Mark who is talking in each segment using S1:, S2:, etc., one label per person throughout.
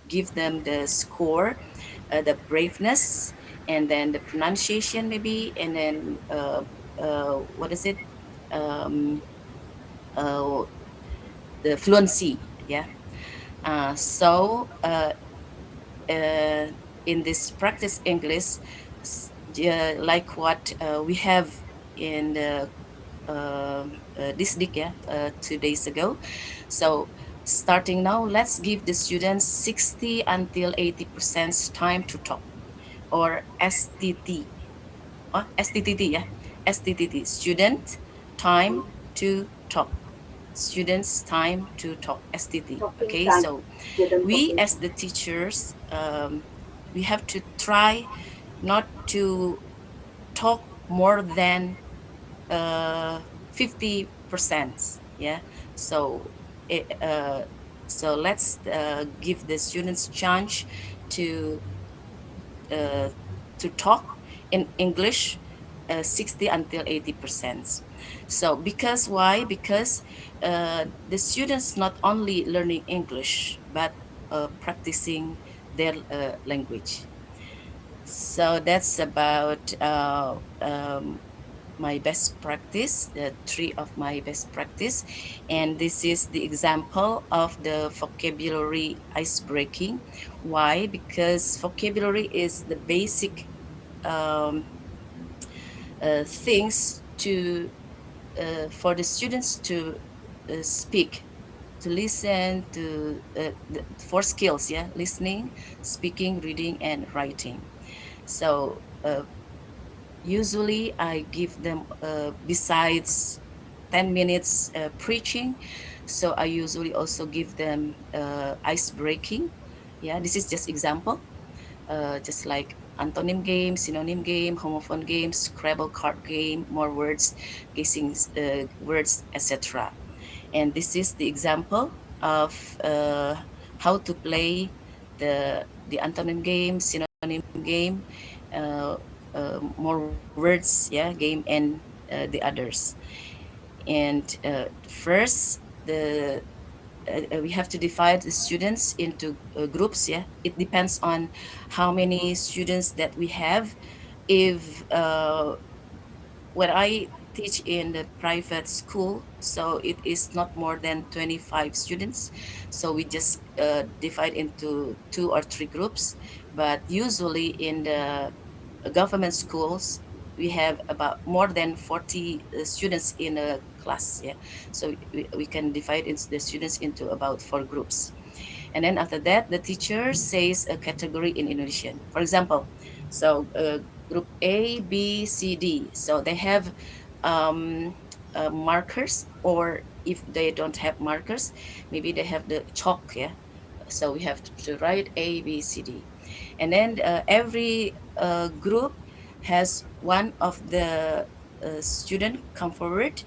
S1: give them the score, the braveness, and then the pronunciation maybe, and then what is it? Um, uh, the fluency. Yeah. So in this practice English, like what we have in the this week, yeah, 2 days ago. So starting now, let's give the students 60 until 80% time to talk, or STT, STTT, yeah, STTT, student time to talk. Students time to talk, STT.
S2: Talking
S1: Okay,
S2: time,
S1: so
S2: student
S1: we
S2: talking
S1: as
S2: time.
S1: the teachers, we have to try not to talk more than 50%. Yeah. So it, so let's give the students chance to uh, talk in English, 60 until 80%. So because why? Because the students not only learning English but practicing their language. So that's about my best practice, the three of my best practice. And this is the example of the vocabulary ice breaking. Why? Because vocabulary is the basic things to for the students to speak, to listen, to for skills, yeah, listening, speaking, reading, and writing. So usually I give them, besides 10 minutes preaching, so I usually also give them ice breaking. Yeah, this is just example, just like antonym game, synonym game, homophone game, Scrabble card game, more words, guessing words, etc. And this is the example of how to play the antonym game, synonym game, uh, more words, yeah, game, and the others. And first, the we have to divide the students into groups. Yeah, it depends on how many students that we have. If when I teach in the private school, so it is not more than 25 students. So we just divide into two or three groups. But usually in the government schools, we have about more than 40 students in a class. Yeah. So we can divide the students into about four groups. And then after that, the teacher says a category in Indonesian. For example, so group A, B, C, D. So they have um, markers, or if they don't have markers, maybe they have the chalk. Yeah. So we have to write A, B, C, D. And then every group has one of the student come forward,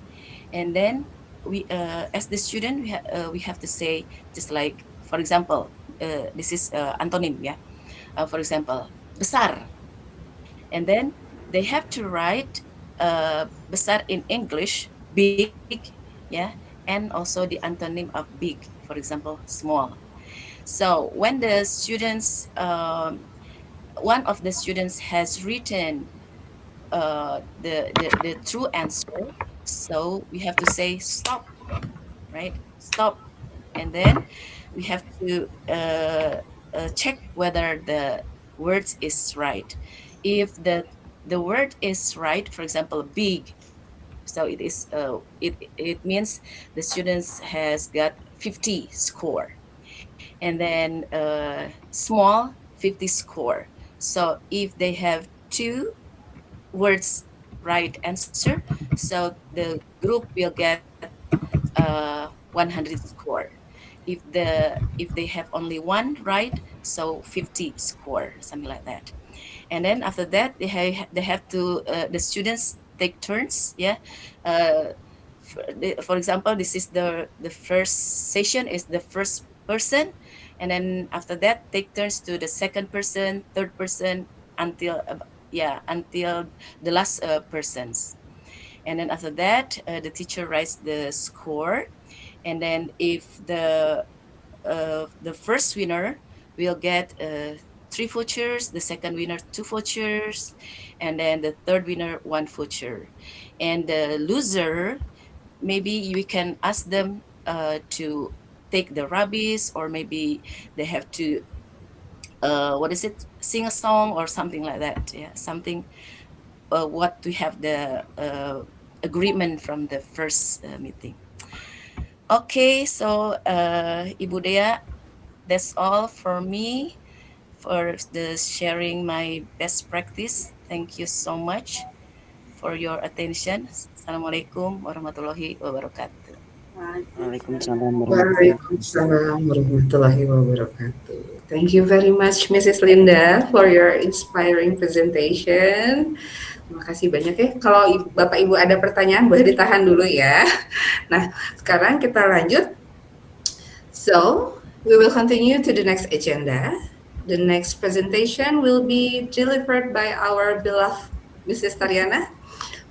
S1: and then we as the student we have to say, just like, for example, this is antonym, yeah. For example, besar, and then they have to write besar in English, big, yeah, and also the antonym of big, for example, small. So when the students one of the students has written the true answer, so we have to say stop, right? Stop. And then we have to check whether the words is right. If the word is right, for example, big, so it means the students has got 50 score. And then small, 50 score. So if they have two words right answer, so the group will get 100 score. If they have only one right, so 50 score, something like that. And then after that, they have to the students take turns. Yeah. For example, this is the first session is the first person, and then after that take turns to the second person, third person, until yeah, until the last persons. And then after that, the teacher writes the score. And then if the first winner will get 3 vouchers, the second winner 2 vouchers, and then the third winner 1 voucher. And the loser, maybe we can ask them to take the rabbis, or maybe they have to what is it, sing a song or something like that. Yeah, something what we have the agreement from the first meeting. Okay, so Ibu Dea, that's all for me for the sharing my best practice. Thank you so much for your attention. Assalamualaikum warahmatullahi wabarakatuh.
S2: Waalaikumsalam warahmatullahi wabarakatuh.
S3: Waalaikumsalam warahmatullahi wabarakatuh. Thank you very much, Mrs. Linda, for your inspiring presentation. Terima kasih banyak ya. Kalau Bapak Ibu ada pertanyaan, boleh ditahan dulu ya. Nah, sekarang kita lanjut. So, we will continue to the next agenda. The next presentation will be delivered by our beloved Mrs. Tariana.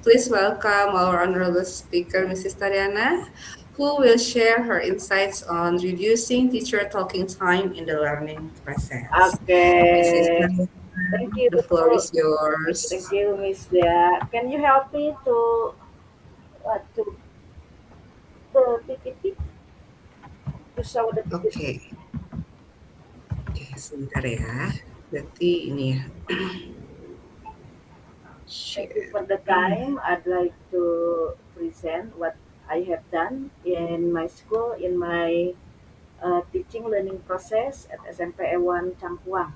S3: Please welcome our honorable speaker, Mrs. Tariana, who will share her insights on reducing teacher talking time in the learning process. Mrs.
S2: Okay,
S3: Tariana,
S2: thank you.
S3: the floor is
S2: Thank
S3: yours.
S2: you, Miss Dea. Can you help me to to the PPT to show the PPT?
S3: Oke, oke, sebentar ya. Berarti ini ya.
S2: Thank you
S3: Share.
S2: for the time. I'd like to present what I have done in my school, in my teaching learning process at SMP A1 Cangkuang.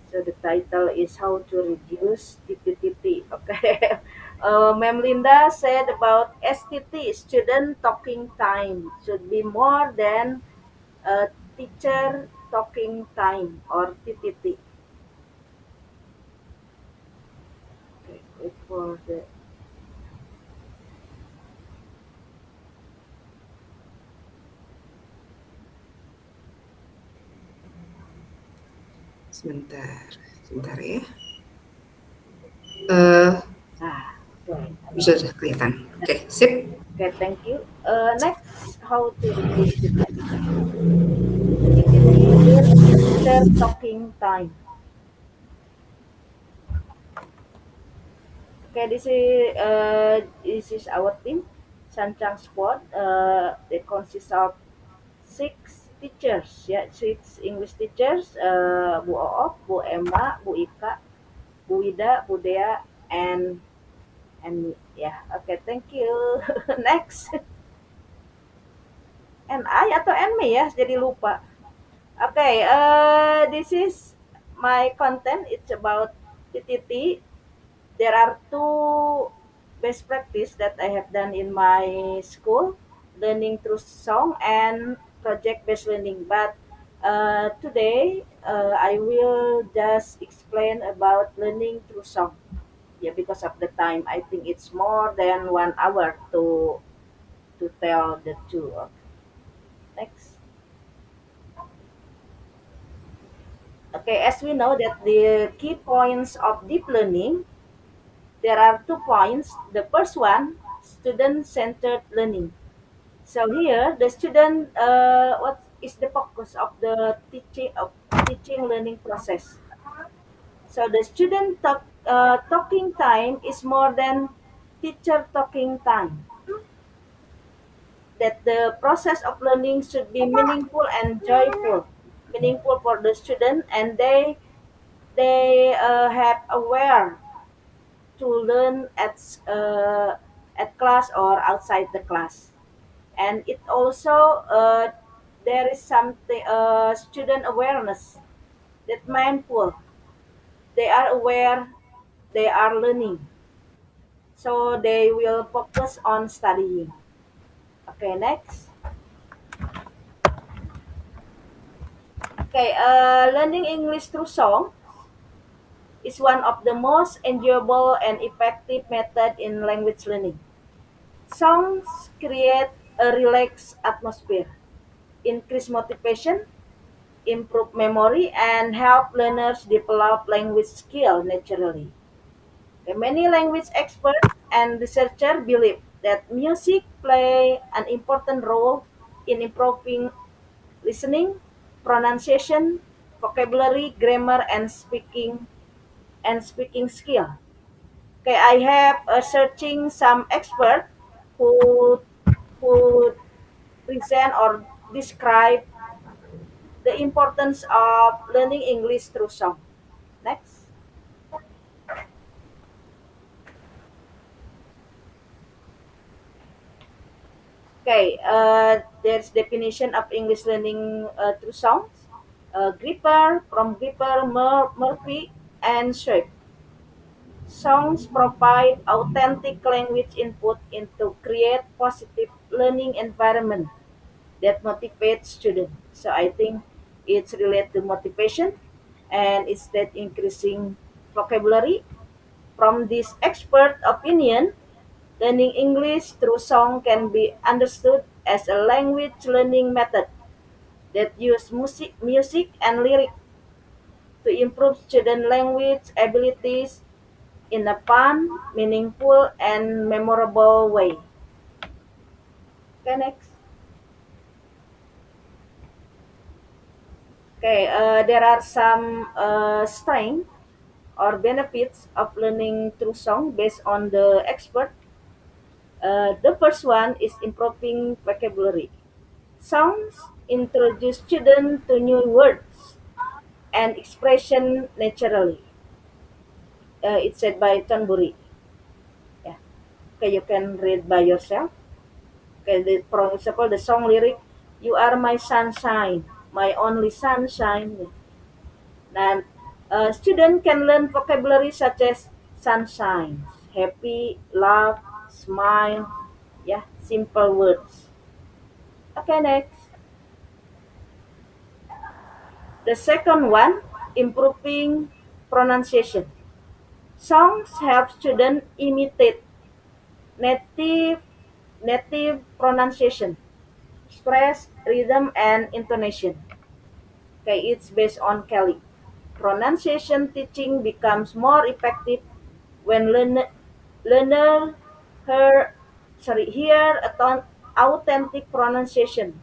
S2: So the title is How to Reduce TTTT. Okay. Ma'am Linda said about STT, student talking time, should be more than teacher talking time or TTT. Okay, wait for the.
S3: Sebentar, sebentar ya. Eh,
S2: Ah, okay.
S3: sudah kelihatan. Oke, sip.
S2: Okay, thank you. Next, how to reduce TTT. TTT is teacher talking time. Okay, this is our team, Sancang Sport. It consists of 6 teachers, yeah, 6 English teachers. Bu Oop, Bu Emma, Bu Ika, Bu Wida, Bu Dea, and yeah. Okay, thank you. Next, and I atau and me ya, jadi lupa. Okay, this is my content. It's about TTT. There are two best practice that I have done in my school, learning through song and project based learning. But today I will just explain about learning through song. Yeah, because of the time, I think it's more than 1 hour to tell the two. Next. Okay, as we know that the key points of deep learning, there are 2 points. The first one, student-centered learning. So here, the student, what is the focus of the teaching learning process? So the student talking time is more than teacher talking time. That the process of learning should be meaningful and joyful, meaningful for the student, and they have aware to learn at class or outside the class. And it also there is something student awareness, that mindful, they are aware, they are learning, so they will focus on studying. Okay, next. Okay, learning English through song is one of the most enjoyable and effective method in language learning. Songs create a relaxed atmosphere, increase motivation, improve memory, and help learners develop language skill naturally. Okay, many language experts and researchers believe that music play an important role in improving listening, pronunciation, vocabulary, grammar, and speaking skill. Okay, I have searching some expert who who present or describe the importance of learning English through song. Next. Okay, there's definition of English learning through songs. Gripper, from Gripper, Murphy, and Shape. Songs provide authentic language input into create positive learning environment that motivates students. So I think it's related to motivation and it's that increasing vocabulary. From this expert opinion, learning English through song can be understood as a language learning method that use music and lyric to improve student language abilities in a fun, meaningful, and memorable way. Okay, next. Okay, there are some strengths or benefits of learning through song based on the expert. The first one is improving vocabulary. Songs introduce students to new words and expression naturally. It's said by Thornbury. Yeah. Okay, you can read by yourself. Okay, for example, the song lyric, "You are my sunshine, my only sunshine." And student can learn vocabulary such as sunshine, happy, love, smile. Yeah, simple words. Okay, next. The second one, improving pronunciation. Songs help students imitate native native pronunciation, stress, rhythm, and intonation. Okay, it's based on Kelly. Pronunciation teaching becomes more effective when learner hear, hear authentic pronunciation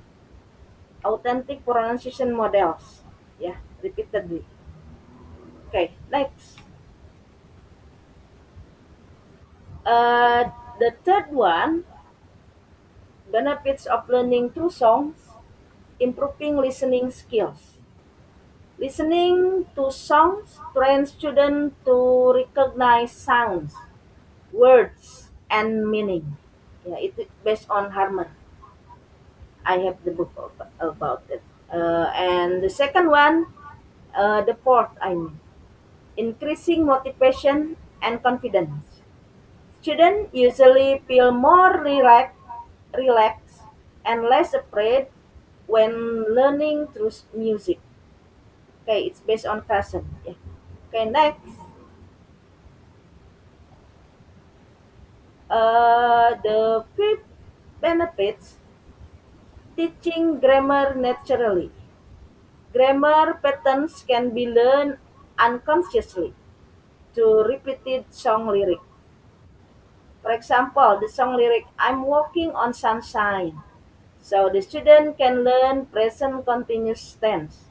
S2: models. Yeah, repeatedly. Okay, next. The third one, benefits of learning through songs, improving listening skills. Listening to songs trains students to recognize sounds, words, and meaning. Yeah, it is based on Harman. I have the book about it. And the second one, the fourth, I mean, increasing motivation and confidence. Students usually feel more relaxed, and less afraid when learning through music. Okay, it's based on Carson. Yeah. Okay, next. The fifth benefits, teaching grammar naturally. Grammar patterns can be learned unconsciously to repeated song lyric. For example, the song lyric, "I'm walking on sunshine." So the student can learn present continuous tense.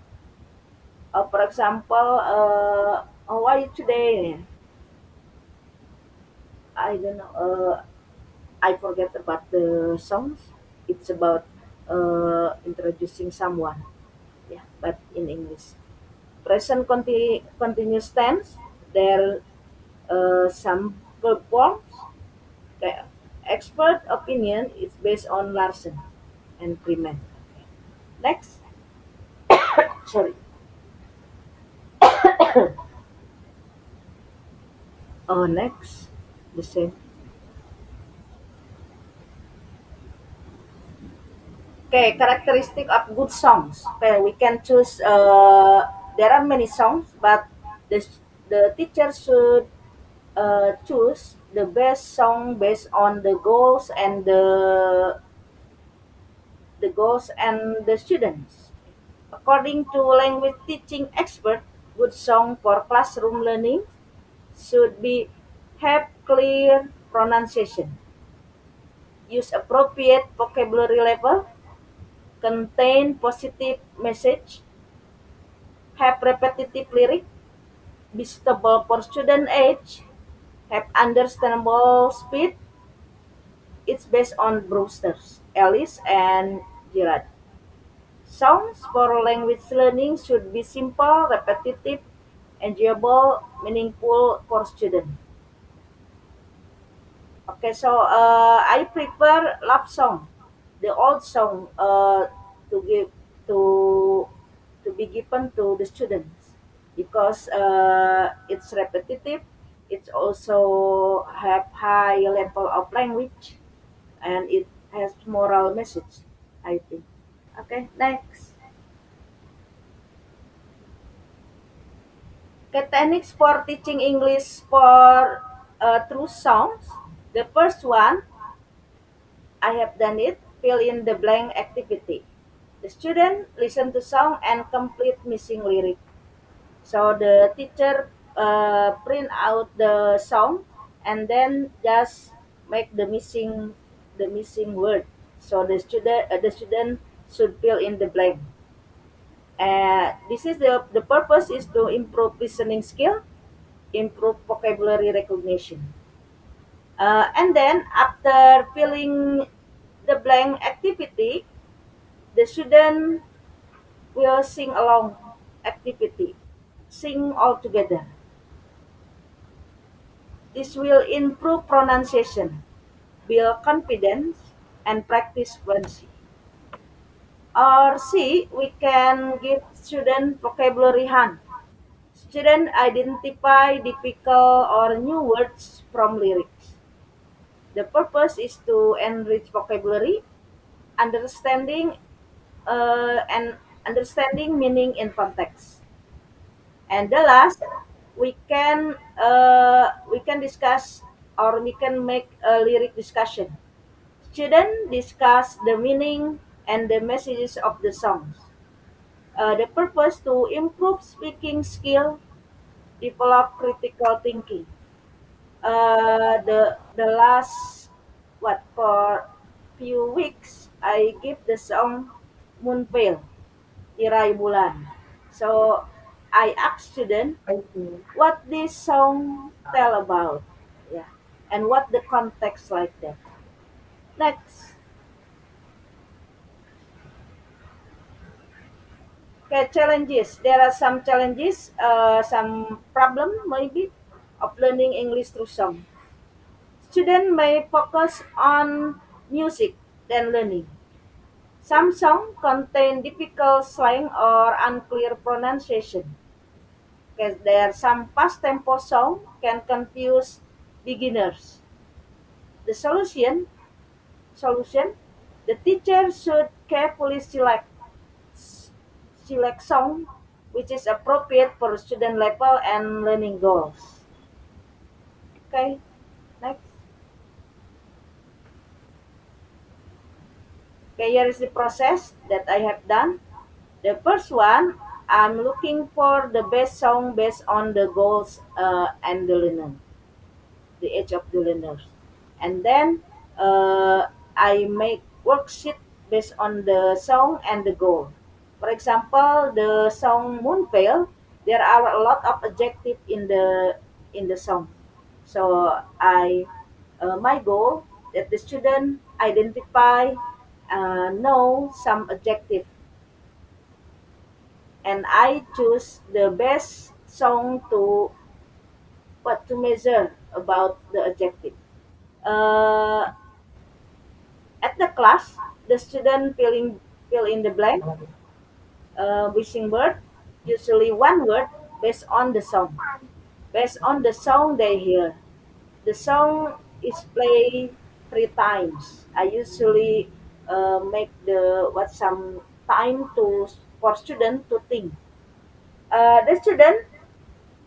S2: For example, how are you today? I don't know. I forget about the songs. It's about introducing someone. Yeah, but in English. Present continuous tense. There some verb forms. The expert opinion is based on Larson and Freeman. Next. Sorry. Oh, next. The same. Okay, characteristic of good songs. Okay, we can choose. There are many songs, but the the teacher should choose the best song based on the goals and the students. According to language teaching expert, good song for classroom learning should be have clear pronunciation, use appropriate vocabulary level, contain positive message, have repetitive lyric, be suitable for student age, have understandable speed. It's based on Brewster's, Ellis, and Girard. Songs for language learning should be simple, repetitive, enjoyable, meaningful for students. Okay, so I prefer love song, the old song, to give to to be given to the students because it's repetitive. It's also have high level of language and it has moral message. I think. Okay, next. Okay, techniques for teaching English for through songs. The first one, I have done it. Fill in the blank activity. The student listen to song and complete missing lyric. So the teacher print out the song and then just make the missing word. So the student should fill in the blank. This is the purpose is to improve listening skill, improve vocabulary recognition. And then after filling the blank activity, the student will sing along activity, sing all together. This will improve pronunciation, build confidence, and practice fluency. Or C, we can give student vocabulary hunt. Student identify difficult or new words from lyrics. The purpose is to enrich vocabulary, understanding, and understanding meaning in context. And the last, we can discuss or we can make a lyric discussion. Students discuss the meaning and the messages of the songs. The purpose to improve speaking skill, develop critical thinking. The last what for few weeks I give the song Moonveil, Tirai Bulan. So I ask student
S3: Okay.
S2: what this song tell about, yeah, and what the context like that. Next, okay, challenges. There are some challenges, some problem maybe of learning English through song. Student may focus on music than learning. Some songs contain difficult slang or unclear pronunciation. Okay, there are some fast tempo song can confuse beginners. The solution, the teacher should carefully select song which is appropriate for student level and learning goals. Okay, next. Okay, here is the process that I have done. The first one, I'm looking for the best song based on the goals and the learner, the age of the learners. And then I make worksheet based on the song and the goal. For example, the song Moonveil, there are a lot of adjectives in the song. So my goal that the student identify, know some adjective, and I choose the best song to measure about the adjective. Uh, at the class, the student fill in the blank, wishing word, usually one word based on the song. Based on the song they hear. The song is played 3 times. I usually make some time for student to think. The student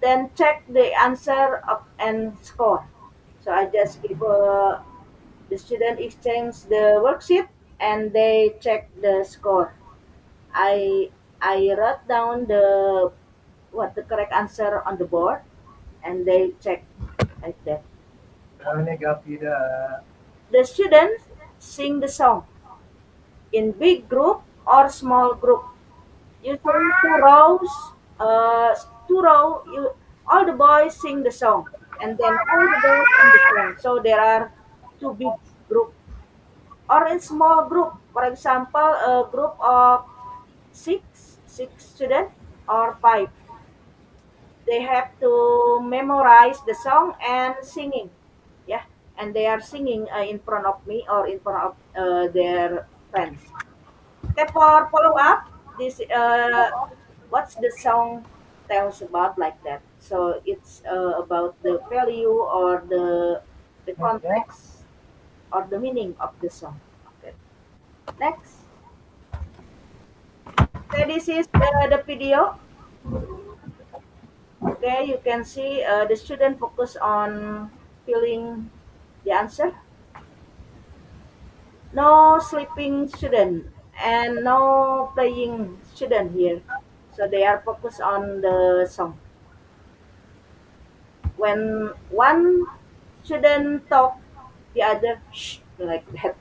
S2: then check the answer and score. So I just give the student exchange the worksheet and they check the score. I I wrote down the correct answer on the board and they check like that. The students sing the song in big group or small group. Usually 2 rows, two row, you all the boys sing the song, and then all the girls sing the song. So there are two big group or a small group. For example, a group of six students or five. They have to memorize the song and singing. Yeah, and they are singing in front of me or in front of their friends. Okay, for follow up, this what's the song tells about like that. So it's about the value or the context or the meaning of the song. Okay. Next. Okay, this is the video. Okay, you can see the student focus on filling the answer. No sleeping student and no playing student here. So they are focused on the song. When one student talk, the other shh, like that.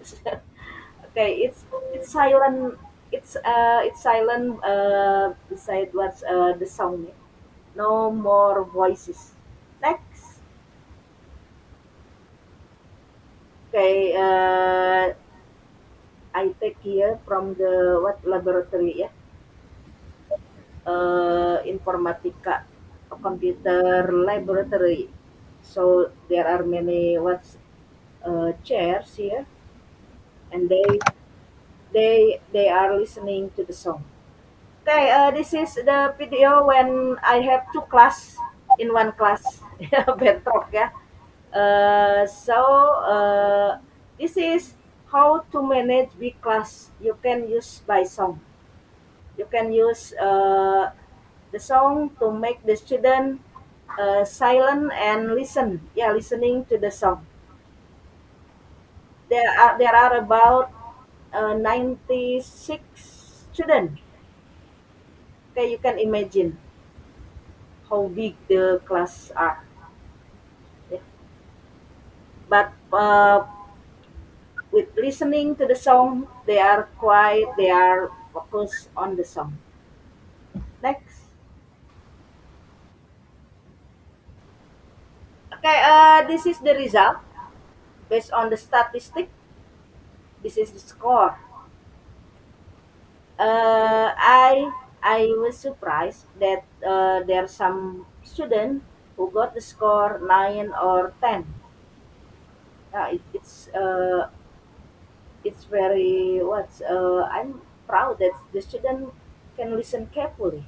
S2: Okay, it's silent. It's silent beside what's the song. No more voices. Next. Okay, I take here from the what laboratory ya, informatika, computer laboratory. So there are many what's chairs here, and they are listening to the song. Okay, this is the video when I have two class in one class, bentrok ya. So this is how to manage big class. You can use by song. You can use the song to make the student silent and listen. Yeah, listening to the song. There are about 96 students. Okay, you can imagine how big the class are. Yeah. But with listening to the song, they are quiet. They are focused on the song. Next. Okay, this is the result based on the statistic. This is the score. I was surprised that there are some students who got the score 9 or 10. It's very what I'm proud that the student can listen carefully.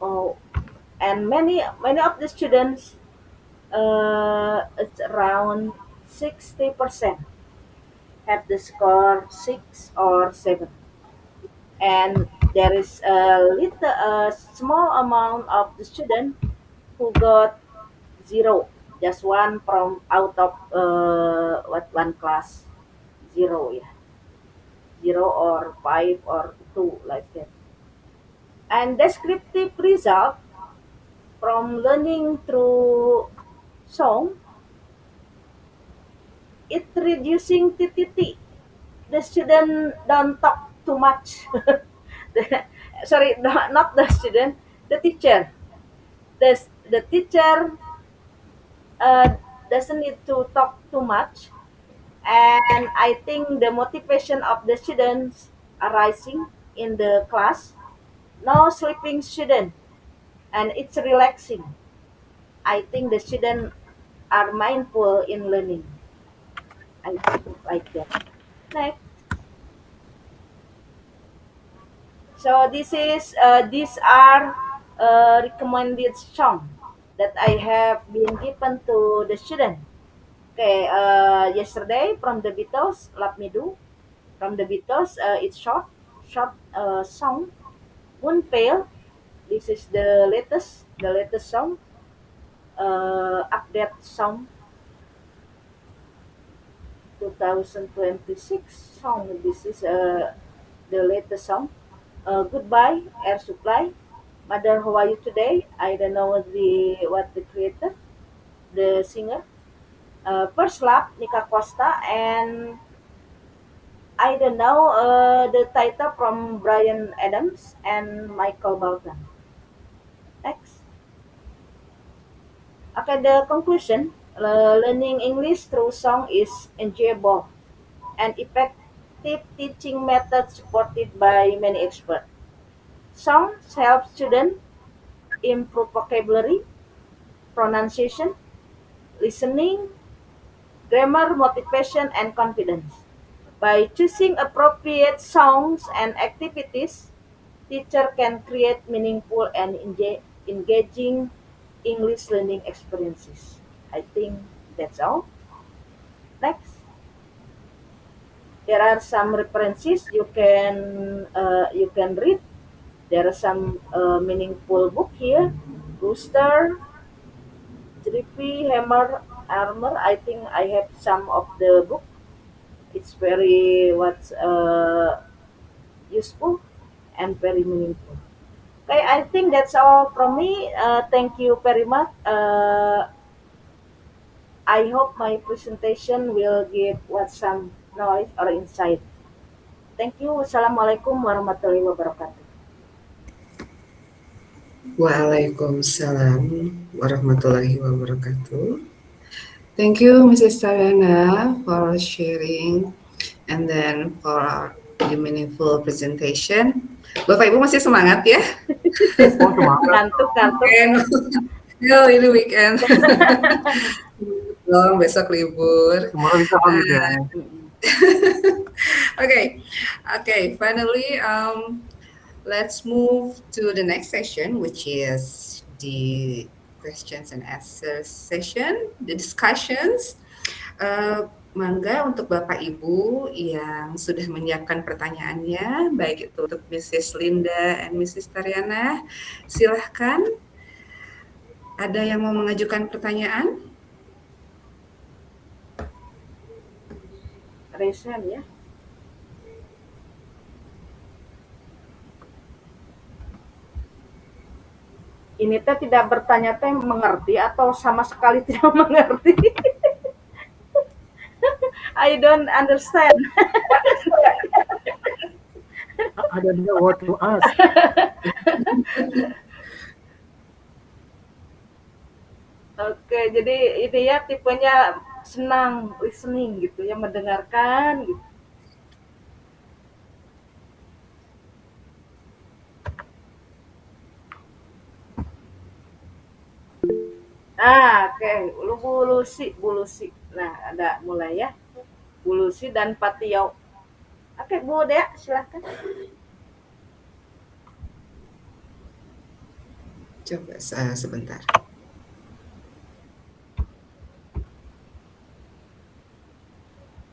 S2: Oh, and many of the students, it's around 60% have the score 6 or 7, and there is a small amount of the student who got 0, just one from out of what one class, 0, yeah, 0 or 5 or 2 like that. And descriptive result from learning through song, it reducing TTT. The student don't talk too much. Sorry, not the student, the teacher. The teacher uh, doesn't need to talk too much, and I think the motivation of the students arising in the class. No sleeping student, and it's relaxing. I think the students are mindful in learning. I think like that. Next. So these are recommended song that I have been given to the student. Okay, yesterday from the Beatles, "Love Me Do" from the Beatles. It's short song. "Moon Pale." This is the latest song, update song 2026 song. This is the latest song. "Goodbye" Air Supply. "Mother, How Are You Today." I don't know what the creator, the singer. "First Love" Nika Costa, and I don't know the title from Brian Adams and Michael Bolton. Next. Okay, the conclusion. Learning English through song is enjoyable and effective teaching method supported by many experts. Songs help students improve vocabulary, pronunciation, listening, grammar, motivation, and confidence. By choosing appropriate songs and activities, teacher can create meaningful and engaging English learning experiences. I think that's all. Next, there are some references you can read. There are some meaningful book here. Rooster, Drippy, Hammer, Armor. I think I have some of the book. It's very what's useful and very meaningful. Okay, I think that's all from me. Thank you very much. I hope my presentation will give what some knowledge or insight. Thank you. Wassalamualaikum warahmatullahi wabarakatuh.
S3: Waalaikumsalam warahmatullahi wabarakatuh. Thank you, Mrs. Tariana, for sharing and then for the meaningful presentation. Bapak Ibu masih semangat ya?
S2: Ngantuk.
S3: Yo, ini weekend. Belum, besok libur.
S4: Tomorrow is a holiday.
S3: Okay. Finally, let's move to the next session, which is the questions and answers session, the discussions. Mangga untuk Bapak Ibu yang sudah menyiapkan pertanyaannya, baik itu untuk Mrs. Linda and Mrs. Tariana, silahkan. Ada yang mau mengajukan pertanyaan?
S2: Raise hand ya. Ini teh tidak bertanya teh mengerti atau sama sekali tidak mengerti. I don't understand.
S4: I don't know what to ask.
S2: Oke, jadi ini ya tipenya senang listening gitu ya, mendengarkan gitu. Oke, Bulusi. Nah, ada mulai ya. Bulusi dan Patio. Oke, Bu Dea, silahkan.
S3: Coba sebentar.